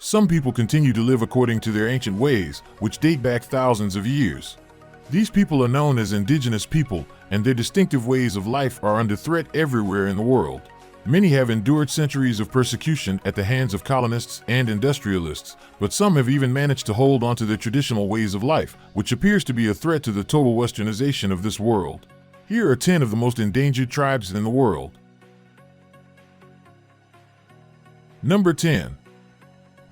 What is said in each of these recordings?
Some people continue to live according to their ancient ways, which date back thousands of years. These people are known as indigenous people, and their distinctive ways of life are under threat everywhere in the world. Many have endured centuries of persecution at the hands of colonists and industrialists, but some have even managed to hold onto their traditional ways of life, which appears to be a threat to the total westernization of this world. Here are 10 of the most endangered tribes in the world. Number 10.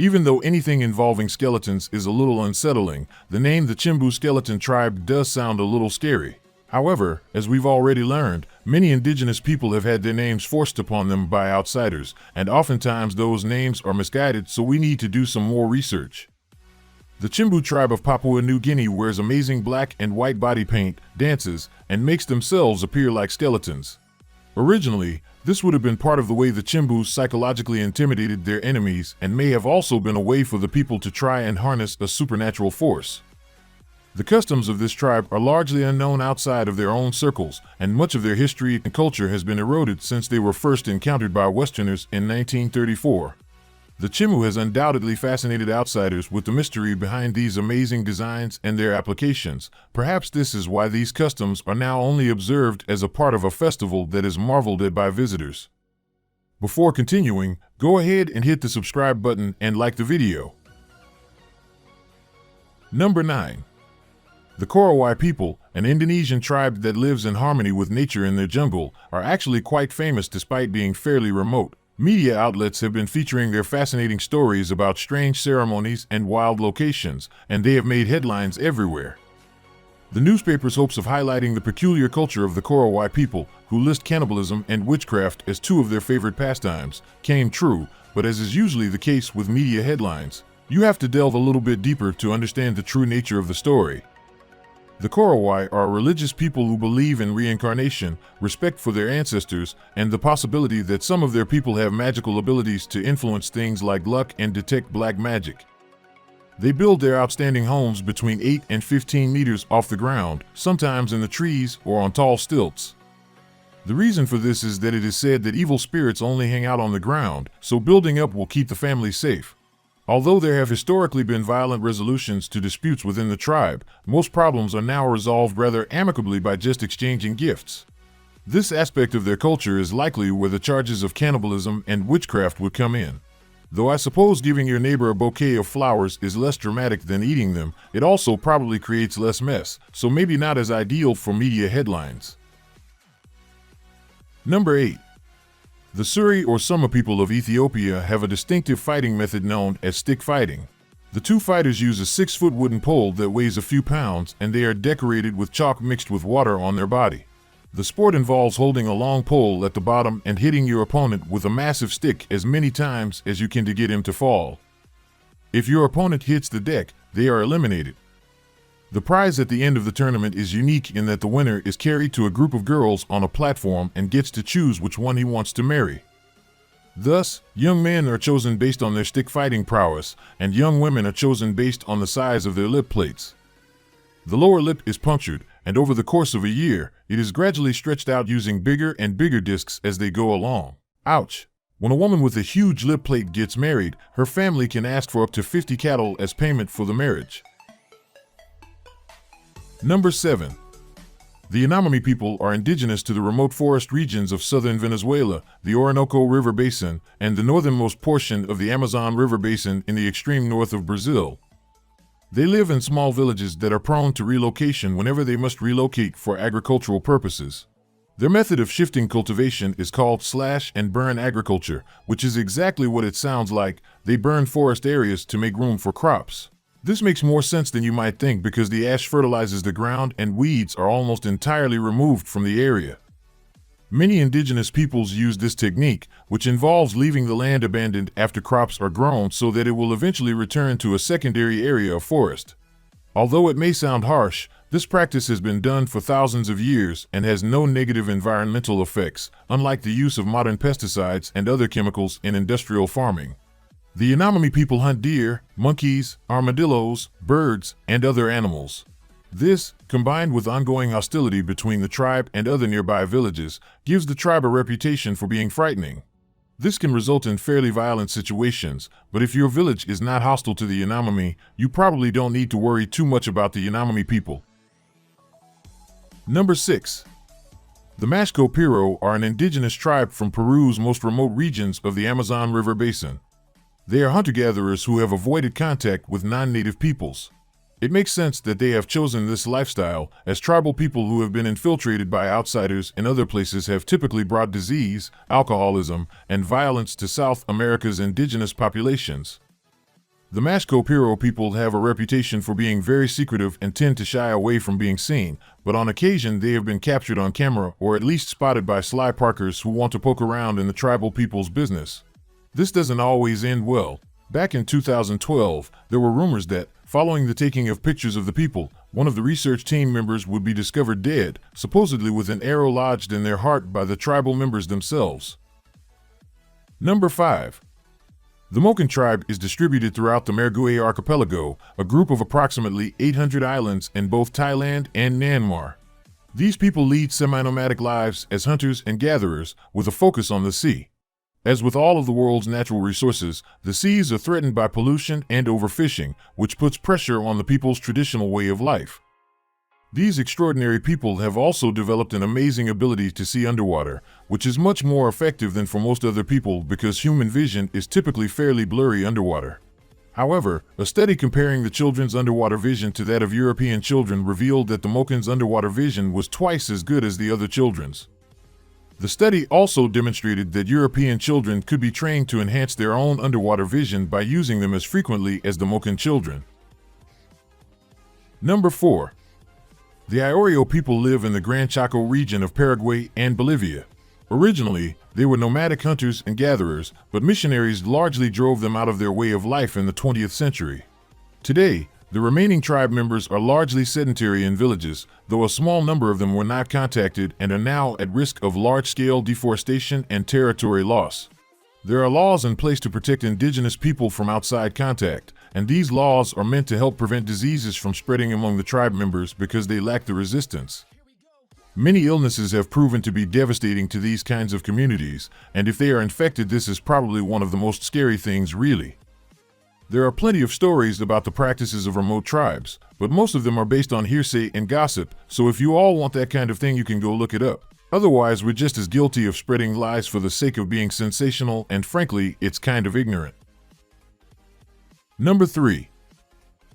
Even though anything involving skeletons is a little unsettling, the name the Chimbu skeleton tribe does sound a little scary. However, as we've already learned, many indigenous people have had their names forced upon them by outsiders, and oftentimes those names are misguided, so we need to do some more research. The Chimbu tribe of Papua New Guinea wears amazing black and white body paint, dances, and makes themselves appear like skeletons. Originally, this would have been part of the way the Chimbus psychologically intimidated their enemies and may have also been a way for the people to try and harness a supernatural force. The customs of this tribe are largely unknown outside of their own circles, and much of their history and culture has been eroded since they were first encountered by Westerners in 1934. The Chimbu has undoubtedly fascinated outsiders with the mystery behind these amazing designs and their applications. Perhaps this is why these customs are now only observed as a part of a festival that is marveled at by visitors. Before continuing, go ahead and hit the subscribe button and like the video. Number 9. The Korowai people, an Indonesian tribe that lives in harmony with nature in their jungle, are actually quite famous despite being fairly remote. Media outlets have been featuring their fascinating stories about strange ceremonies and wild locations, and they have made headlines everywhere. The newspapers' hopes of highlighting the peculiar culture of the Korowai people, who list cannibalism and witchcraft as two of their favorite pastimes, came true, but as is usually the case with media headlines, you have to delve a little bit deeper to understand the true nature of the story. The Korowai are a religious people who believe in reincarnation, respect for their ancestors, and the possibility that some of their people have magical abilities to influence things like luck and detect black magic. They build their outstanding homes between 8 and 15 meters off the ground, sometimes in the trees or on tall stilts. The reason for this is that it is said that evil spirits only hang out on the ground, so building up will keep the family safe. Although there have historically been violent resolutions to disputes within the tribe, most problems are now resolved rather amicably by just exchanging gifts. This aspect of their culture is likely where the charges of cannibalism and witchcraft would come in. Though I suppose giving your neighbor a bouquet of flowers is less dramatic than eating them, it also probably creates less mess, so maybe not as ideal for media headlines. Number 8. The Suri or Suma people of Ethiopia have a distinctive fighting method known as stick fighting. The two fighters use a 6-foot wooden pole that weighs a few pounds, and they are decorated with chalk mixed with water on their body. The sport involves holding a long pole at the bottom and hitting your opponent with a massive stick as many times as you can to get him to fall. If your opponent hits the deck, they are eliminated. The prize at the end of the tournament is unique in that the winner is carried to a group of girls on a platform and gets to choose which one he wants to marry. Thus, young men are chosen based on their stick fighting prowess, and young women are chosen based on the size of their lip plates. The lower lip is punctured, and over the course of a year, it is gradually stretched out using bigger and bigger discs as they go along. Ouch! When a woman with a huge lip plate gets married, her family can ask for up to 50 cattle as payment for the marriage. Number 7. The Yanomami people are indigenous to the remote forest regions of southern Venezuela, the Orinoco River Basin, and the northernmost portion of the Amazon River Basin in the extreme north of Brazil. They live in small villages that are prone to relocation whenever they must relocate for agricultural purposes. Their method of shifting cultivation is called slash and burn agriculture, which is exactly what it sounds like. They burn forest areas to make room for crops. This makes more sense than you might think because the ash fertilizes the ground and weeds are almost entirely removed from the area. Many indigenous peoples use this technique, which involves leaving the land abandoned after crops are grown so that it will eventually return to a secondary area of forest. Although it may sound harsh, this practice has been done for thousands of years and has no negative environmental effects, unlike the use of modern pesticides and other chemicals in industrial farming. The Yanomami people hunt deer, monkeys, armadillos, birds, and other animals. This, combined with ongoing hostility between the tribe and other nearby villages, gives the tribe a reputation for being frightening. This can result in fairly violent situations, but if your village is not hostile to the Yanomami, you probably don't need to worry too much about the Yanomami people. Number 6. The Mashco Piro are an indigenous tribe from Peru's most remote regions of the Amazon River Basin. They are hunter-gatherers who have avoided contact with non-native peoples. It makes sense that they have chosen this lifestyle, as tribal people who have been infiltrated by outsiders in other places have typically brought disease, alcoholism, and violence to South America's indigenous populations. The Mashco Piro people have a reputation for being very secretive and tend to shy away from being seen, but on occasion they have been captured on camera or at least spotted by sly parkers who want to poke around in the tribal people's business. This doesn't always end well. Back in 2012, there were rumors that, following the taking of pictures of the people, one of the research team members would be discovered dead, supposedly with an arrow lodged in their heart by the tribal members themselves. Number 5. The Moken tribe is distributed throughout the Mergui archipelago, a group of approximately 800 islands in both Thailand and Myanmar. These people lead semi-nomadic lives as hunters and gatherers, with a focus on the sea. As with all of the world's natural resources, the seas are threatened by pollution and overfishing, which puts pressure on the people's traditional way of life. These extraordinary people have also developed an amazing ability to see underwater, which is much more effective than for most other people because human vision is typically fairly blurry underwater. However, a study comparing the children's underwater vision to that of European children revealed that the Moken's underwater vision was twice as good as the other children's. The study also demonstrated that European children could be trained to enhance their own underwater vision by using them as frequently as the Moken children. Number 4. The Iorio people live in the Gran Chaco region of Paraguay and Bolivia. Originally, they were nomadic hunters and gatherers, but missionaries largely drove them out of their way of life in the 20th century. Today, the remaining tribe members are largely sedentary in villages, though a small number of them were not contacted and are now at risk of large-scale deforestation and territory loss. There are laws in place to protect indigenous people from outside contact, and these laws are meant to help prevent diseases from spreading among the tribe members because they lack the resistance. Many illnesses have proven to be devastating to these kinds of communities, and if they are infected, this is probably one of the most scary things, really. There are plenty of stories about the practices of remote tribes, but most of them are based on hearsay and gossip, so if you all want that kind of thing, you can go look it up. Otherwise, we're just as guilty of spreading lies for the sake of being sensational, and frankly, it's kind of ignorant. Number 3.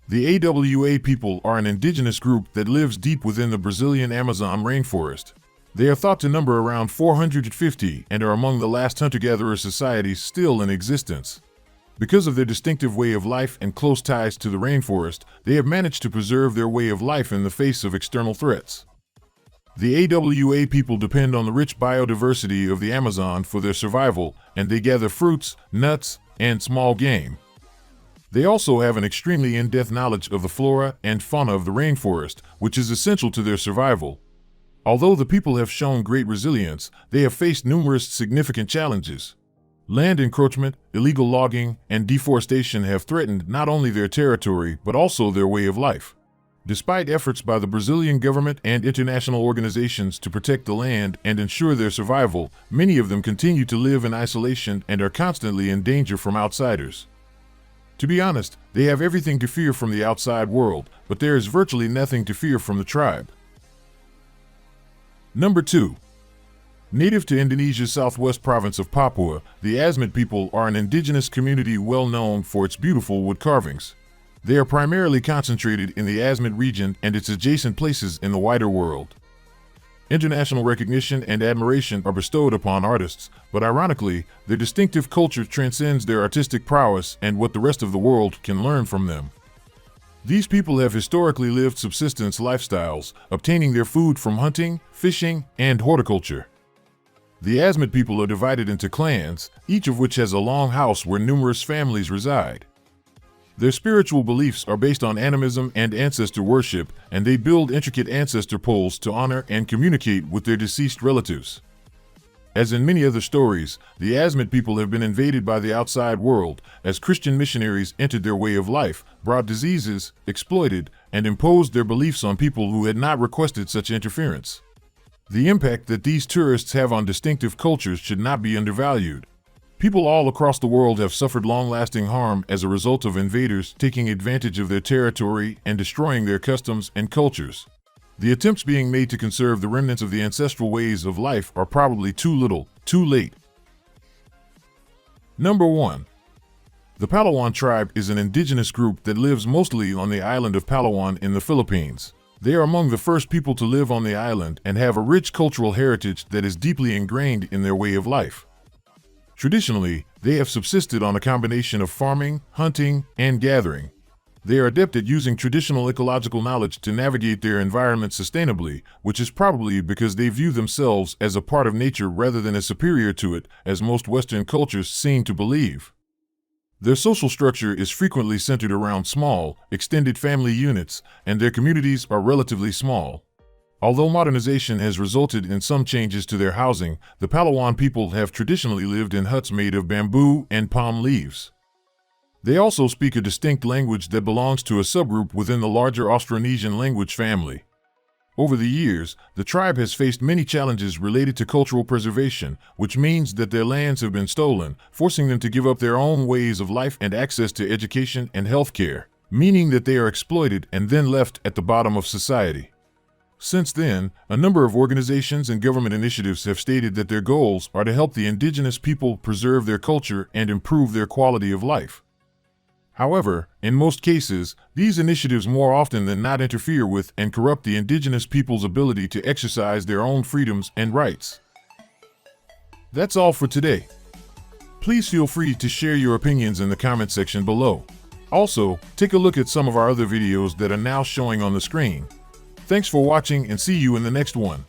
The AWA people are an indigenous group that lives deep within the Brazilian Amazon rainforest. They are thought to number around 450 and are among the last hunter-gatherer societies still in existence. Because of their distinctive way of life and close ties to the rainforest, they have managed to preserve their way of life in the face of external threats. The AWA people depend on the rich biodiversity of the Amazon for their survival, and they gather fruits, nuts, and small game. They also have an extremely in-depth knowledge of the flora and fauna of the rainforest, which is essential to their survival. Although the people have shown great resilience, they have faced numerous significant challenges. Land encroachment, illegal logging, and deforestation have threatened not only their territory but also their way of life. Despite efforts by the Brazilian government and international organizations to protect the land and ensure their survival, many of them continue to live in isolation and are constantly in danger from outsiders. To be honest, they have everything to fear from the outside world, but there is virtually nothing to fear from the tribe. Number 2. Native to Indonesia's southwest province of Papua, the Asmat people are an indigenous community well known for its beautiful wood carvings. They are primarily concentrated in the Asmat region and its adjacent places in the wider world. International recognition and admiration are bestowed upon artists, but ironically, their distinctive culture transcends their artistic prowess and what the rest of the world can learn from them. These people have historically lived subsistence lifestyles, obtaining their food from hunting, fishing, and horticulture. The Asmat people are divided into clans, each of which has a long house where numerous families reside. Their spiritual beliefs are based on animism and ancestor worship, and they build intricate ancestor poles to honor and communicate with their deceased relatives. As in many other stories, the Asmat people have been invaded by the outside world as Christian missionaries entered their way of life, brought diseases, exploited, and imposed their beliefs on people who had not requested such interference. The impact that these tourists have on distinctive cultures should not be undervalued. People all across the world have suffered long-lasting harm as a result of invaders taking advantage of their territory and destroying their customs and cultures. The attempts being made to conserve the remnants of the ancestral ways of life are probably too little, too late. Number 1. The Palawan tribe is an indigenous group that lives mostly on the island of Palawan in the Philippines. They are among the first people to live on the island and have a rich cultural heritage that is deeply ingrained in their way of life. Traditionally, they have subsisted on a combination of farming, hunting, and gathering. They are adept at using traditional ecological knowledge to navigate their environment sustainably, which is probably because they view themselves as a part of nature rather than as superior to it, as most Western cultures seem to believe. Their social structure is frequently centered around small, extended family units, and their communities are relatively small. Although modernization has resulted in some changes to their housing, the Palawan people have traditionally lived in huts made of bamboo and palm leaves. They also speak a distinct language that belongs to a subgroup within the larger Austronesian language family. Over the years, the tribe has faced many challenges related to cultural preservation, which means that their lands have been stolen, forcing them to give up their own ways of life and access to education and healthcare, meaning that they are exploited and then left at the bottom of society. Since then, a number of organizations and government initiatives have stated that their goals are to help the indigenous people preserve their culture and improve their quality of life. However, in most cases, these initiatives more often than not interfere with and corrupt the indigenous people's ability to exercise their own freedoms and rights. That's all for today. Please feel free to share your opinions in the comment section below. Also, take a look at some of our other videos that are now showing on the screen. Thanks for watching and see you in the next one.